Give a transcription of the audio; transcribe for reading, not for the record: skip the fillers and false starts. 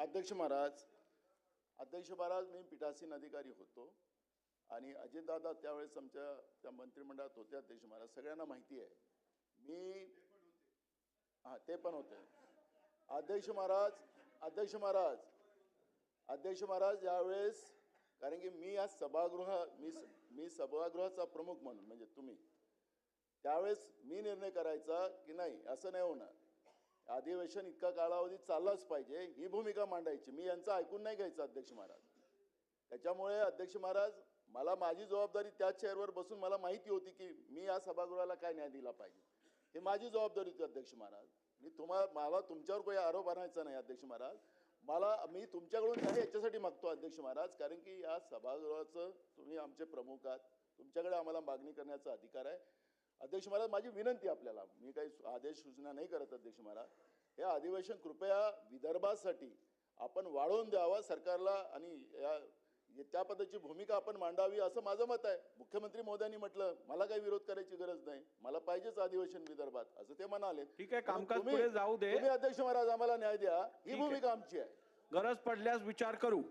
अध्यक्ष महाराज मी पीठासीन अधिकारी होतो आणि अजितदादा त्यावेळेस आमच्या त्या मंत्रिमंडळात होते. अध्यक्ष महाराज सगळ्यांना माहिती आहे. मी ते पण होते. अध्यक्ष महाराज यावेळेस, कारण की मी आज मी सभागृहाचा प्रमुख म्हणून, म्हणजे तुम्ही त्यावेळेस मी निर्णय करायचा की नाही असं नाही होणार, अधिवेशन इतका कालावधी चाललाच पाहिजे ही भूमिका मांडायची. मी यांचं ऐकून नाही घ्यायचं अध्यक्ष महाराज. त्याच्यामुळे अध्यक्ष महाराज मला माझी जबाबदारी त्या चेअरवर बसून मला माहिती होती की मी या सभागृहाला काय न्याय दिला पाहिजे, हे माझी जबाबदारी होती अध्यक्ष महाराज. मला तुमच्यावर काही आरोप आणायचा नाही अध्यक्ष महाराज. मी तुमच्याकडून न्याय याच्यासाठी मागतो अध्यक्ष महाराज, कारण की या सभागृहाचं तुम्ही आमचे प्रमुख आहात, तुमच्याकडे आम्हाला मागणी करण्याचा अधिकार आहे. अध्यक्ष महाराज माझी विनंती आपल्याला, मी काही आदेश सूचना नाही करत अध्यक्ष महाराज, हे अधिवेशन कृपया विदर्भासाठी आपण वाढवून द्यावा सरकारला आणि त्या पद्धतीची भूमिका आपण मांडावी असं माझं मत आहे. मुख्यमंत्री महोदयांनी म्हटलं मला काही विरोध करायची गरज नाही, मला पाहिजेच अधिवेशन विदर्भात असं ते म्हणाले. ठीक आहे, कामकाज पुढे जाऊ दे. तुम्ही अध्यक्ष महाराज आम्हाला न्याय द्या, ही भूमिका आमची आहे. गरज पडल्यास विचार करू.